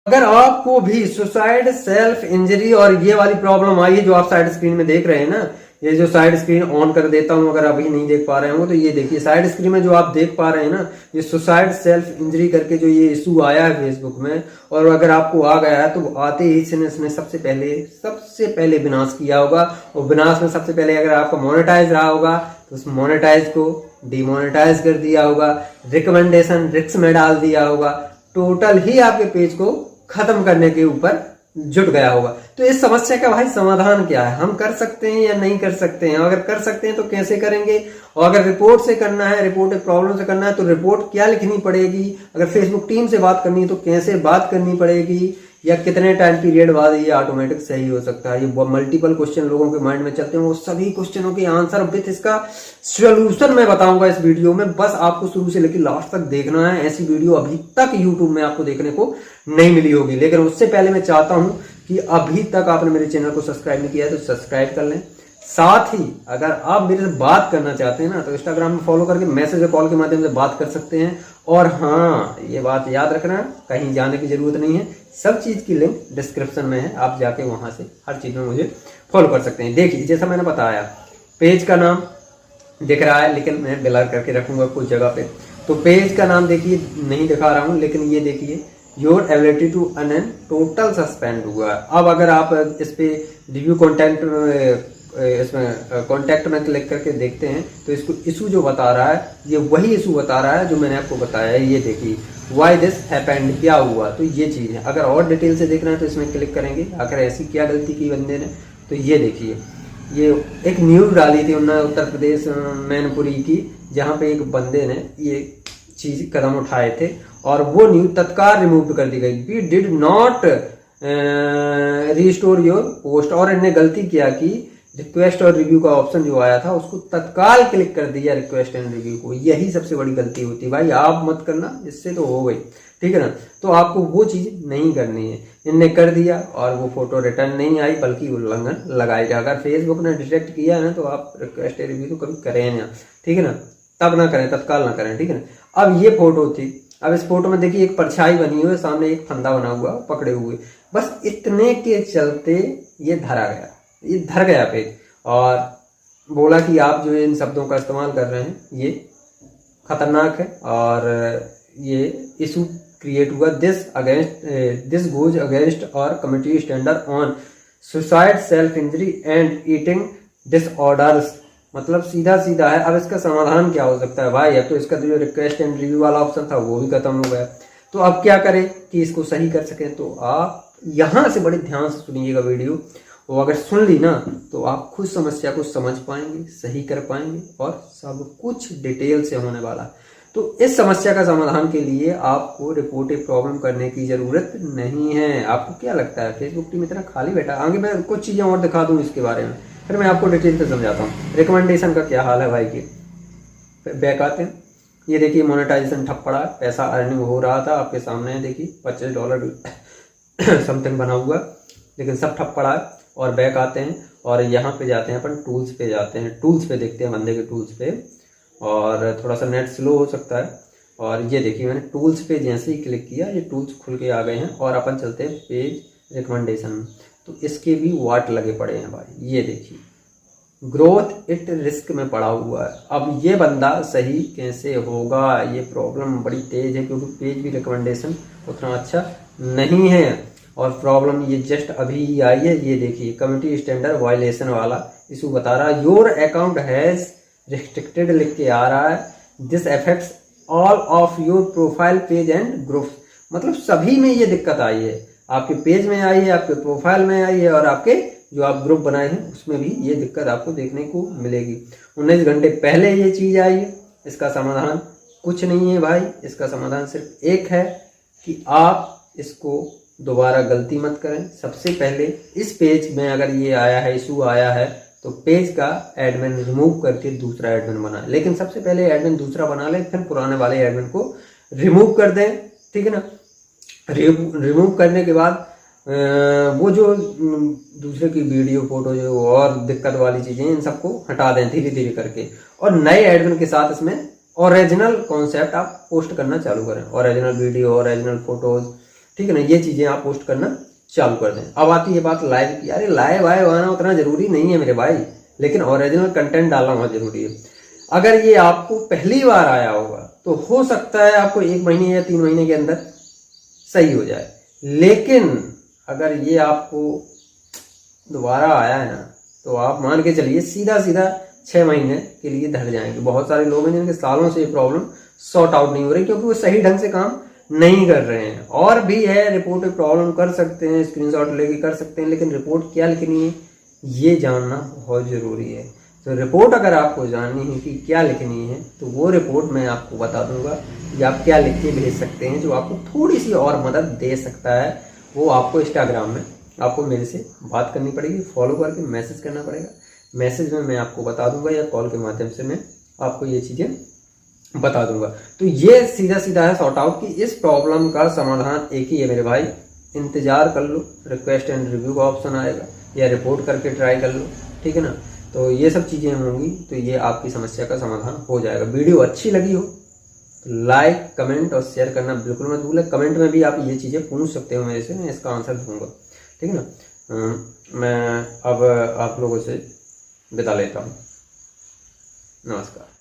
अगर आपको भी सुसाइड, सेल्फ इंजरी और ये वाली प्रॉब्लम आई है जो आप साइड स्क्रीन में देख रहे हैं ना, ये जो साइड स्क्रीन ऑन कर देता हूं, अगर अभी नहीं देख पा रहे हो तो ये देखिए साइड स्क्रीन में जो आप देख पा रहे हैं ना, ये सुसाइड सेल्फ इंजरी करके जो ये इशू आया है फेसबुक में, और अगर आपको आ गया है तो आते ही इसने सबसे पहले विनाश किया होगा। और विनाश में सबसे पहले अगर आपका मोनेटाइज रहा होगा तो उस मोनेटाइज को डिमोनेटाइज कर दिया होगा, रिकमेंडेशन रिक्स में डाल दिया होगा, टोटल ही आपके पेज को खत्म करने के ऊपर जुट गया होगा। तो इस समस्या का भाई समाधान क्या है, हम कर सकते हैं या नहीं कर सकते हैं? अगर कर सकते हैं तो कैसे करेंगे? और अगर रिपोर्ट से करना है, रिपोर्ट प्रॉब्लम से करना है तो रिपोर्ट क्या लिखनी पड़ेगी? अगर फेसबुक टीम से बात करनी है तो कैसे बात करनी पड़ेगी? या कितने टाइम पीरियड बाद ये ऑटोमेटिक सही हो सकता है? ये मल्टीपल क्वेश्चन लोगों के माइंड में चलते हैं, वो सभी क्वेश्चनों के आंसर विथ इसका सोल्यूशन मैं बताऊंगा इस वीडियो में। बस आपको शुरू से लेकर लास्ट तक देखना है। ऐसी वीडियो अभी तक यूट्यूब में आपको देखने को नहीं मिली होगी। लेकिन उससे पहले मैं चाहता हूं कि अभी तक आपने मेरे चैनल को सब्सक्राइब नहीं किया है तो सब्सक्राइब कर लें। साथ ही अगर आप मेरे से बात करना चाहते हैं ना तो इंस्टाग्राम में फॉलो करके मैसेज और कॉल के माध्यम से बात कर सकते हैं। और हाँ, ये बात याद रखना, कहीं जाने की जरूरत नहीं है, सब चीज की लिंक डिस्क्रिप्शन में है, आप जाके वहां से हर चीज में मुझे फॉलो कर सकते हैं। देखिए जैसा मैंने बताया, पेज का नाम दिख रहा है लेकिन मैं ब्लर करके रखूंगा कुछ जगह पे, तो पेज का नाम देखिए नहीं दिखा रहा हूं, लेकिन ये देखिए your ability to earn total suspend हुआ है। अब अगर आप इस पे रिव्यू कॉन्टेंट इसमें कॉन्टेक्ट में क्लिक करके देखते हैं तो इसको इशू जो बता रहा है ये वही इशू बता रहा है जो मैंने आपको बताया है। ये देखिए व्हाई दिस हैपेंड, क्या हुआ, तो ये चीज है। अगर और डिटेल से देखना है तो इसमें क्लिक करेंगे, आखिर ऐसी क्या गलती की बंदे ने, तो ये देखिए ये एक न्यूज डाली थी उन्होंने उत्तर प्रदेश मैनपुरी की, जहाँ पे एक बंदे ने ये चीज कदम उठाए थे और वो न्यूज तत्काल रिमूव कर दी गई। We did not restore your post, और इन्होंने गलती किया कि रिक्वेस्ट और रिव्यू का ऑप्शन जो आया था उसको तत्काल क्लिक कर दिया रिक्वेस्ट एंड रिव्यू को। यही सबसे बड़ी गलती होती है भाई, आप मत करना, इससे तो हो गई, ठीक है ना। तो आपको वो चीज नहीं करनी है। इनने कर दिया और वो फोटो रिटर्न नहीं आई बल्कि उल्लंघन लगाएगा। अगर फेसबुक ने डिटेक्ट किया है ना तो आप रिक्वेस्ट रिव्यू तो कभी करें ना, ठीक है ना, तब ना करें, तत्काल ना करें, ठीक है ना। अब ये फोटो थी, अब इस फोटो में देखिए एक परछाई बनी हुई है, सामने एक फंदा बना हुआ पकड़े हुए, बस इतने के चलते ये धरा गया, ये धर गया पेज, और बोला कि आप जो इन शब्दों का इस्तेमाल कर रहे हैं ये खतरनाक है और ये इशू क्रिएट हुआ, दिस गोज अगेंस्ट और committee standard on suicide, self injury and eating disorders. मतलब सीधा सीधा है। अब इसका समाधान क्या हो सकता है भाई? अब तो इसका जो रिक्वेस्ट एंड रिव्यू वाला ऑप्शन था वो भी खत्म हो गया, तो अब क्या करें कि इसको सही कर सकें? तो आप यहां से बड़े ध्यान से सुनिएगा वीडियो, वो अगर सुन ली ना तो आप खुद समस्या को समझ पाएंगे, सही कर पाएंगे और सब कुछ डिटेल से होने वाला। तो इस समस्या का समाधान के लिए आपको रिपोर्टिव प्रॉब्लम करने की जरूरत नहीं है। आपको क्या लगता है फेसबुक टीम इतना खाली बैठा? आगे मैं कुछ चीजें और दिखा दूं इसके बारे में, फिर मैं आपको डिटेल से समझाता हूँ। रिकमेंडेशन का क्या हाल है भाई की, बैक आते हैं। ये देखिए मोनेटाइजेशन ठप पड़ा, पैसा अर्निंग हो रहा था, आपके सामने है, देखिए $25 समथिंग बना हुआ, लेकिन सब ठप पड़ा है। और बैक आते हैं और यहाँ पे जाते हैं अपन, टूल्स पे जाते हैं, टूल्स पे देखते हैं बंदे के टूल्स पे, और थोड़ा सा नेट स्लो हो सकता है। और ये देखिए मैंने टूल्स पे जैसे ही क्लिक किया ये टूल्स खुल के आ गए हैं, और अपन चलते हैं पेज रिकमेंडेशन में, तो इसके भी वाट लगे पड़े हैं भाई। ये देखिए ग्रोथ इट रिस्क में पड़ा हुआ है। अब ये बंदा सही कैसे होगा? ये प्रॉब्लम बड़ी तेज है क्योंकि पेज भी रिकमेंडेशन उतना अच्छा नहीं है, और प्रॉब्लम ये जस्ट अभी ही आई है। ये देखिए कम्युनिटी स्टैंडर्ड वायलेशन वाला इशू बता रहा है, योर अकाउंट हैज रिस्ट्रिक्टेड लिख के आ रहा है, this affects all of your profile page and group. मतलब सभी में ये दिक्कत आई है, आपके पेज में आई है, आपके प्रोफाइल में आई है, और आपके जो आप ग्रुप बनाए हैं उसमें भी ये दिक्कत आपको देखने को मिलेगी। 19 घंटे पहले ये चीज आई है। इसका समाधान कुछ नहीं है भाई, इसका समाधान सिर्फ एक है कि आप इसको दोबारा गलती मत करें। सबसे पहले इस पेज में अगर ये आया है, इशू आया है, तो पेज का एडमिन रिमूव करके दूसरा एडमिन बनाए। लेकिन सबसे पहले एडमिन दूसरा बना ले, फिर पुराने वाले एडमिन को रिमूव कर दें, ठीक है ना। रिमूव करने के बाद वो जो दूसरे की वीडियो फोटो जो और दिक्कत वाली चीजें इन सबको हटा दें धीरे धीरे करके, और नए एडमिन के साथ इसमें ओरिजिनल कॉन्सेप्ट आप पोस्ट करना चालू करें। ओरिजिनल वीडियो, ओरिजिनल फोटोज, ठीक है ना। ये चीजें आप पोस्ट करना चालू कर दें। अब आती है बात लाइव की। अरे लाइव आए आना उतना जरूरी नहीं है मेरे भाई, लेकिन ओरिजिनल कंटेंट डालना बहुत जरूरी है। अगर ये आपको पहली बार आया होगा तो हो सकता है आपको 1 महीने या 3 महीने के अंदर सही हो जाए, लेकिन अगर ये आपको दोबारा आया है ना, तो आप मान के चलिए सीधा 6 महीने के लिए धर जाएंगे। बहुत सारे लोग हैं जिनके सालों से ये प्रॉब्लम सॉर्ट आउट नहीं हो रही, क्योंकि वो सही ढंग से काम नहीं कर रहे हैं। और भी है, रिपोर्ट में प्रॉब्लम कर सकते हैं, स्क्रीनशॉट लेके कर सकते हैं, लेकिन रिपोर्ट क्या लिखनी है ये जानना बहुत जरूरी है। तो रिपोर्ट अगर आपको जाननी है कि क्या लिखनी है, तो वो रिपोर्ट मैं आपको बता दूंगा कि आप क्या लिख के भेज सकते हैं, जो आपको थोड़ी सी और मदद दे सकता है। वो आपको इंस्टाग्राम में आपको मेरे से बात करनी पड़ेगी, फॉलो करके मैसेज करना पड़ेगा। मैसेज में मैं आपको बता दूंगा, या कॉल के माध्यम से मैं आपको ये चीज़ें बता दूंगा। तो ये सीधा सीधा है सॉर्ट आउट कि इस प्रॉब्लम का समाधान एक ही है मेरे भाई, इंतजार कर लो, रिक्वेस्ट एंड रिव्यू का ऑप्शन आएगा, या रिपोर्ट करके ट्राई कर लो, ठीक है ना। तो ये सब चीज़ें होंगी, तो ये आपकी समस्या का समाधान हो जाएगा। वीडियो अच्छी लगी हो तो लाइक, कमेंट और शेयर करना बिल्कुल मत भूलें। कमेंट में भी आप ये चीज़ें पूछ सकते हो मेरे से, मैं इसका आंसर दूंगा, ठीक है ना। मैं अब आप लोगों से विदा लेता हूँ। नमस्कार।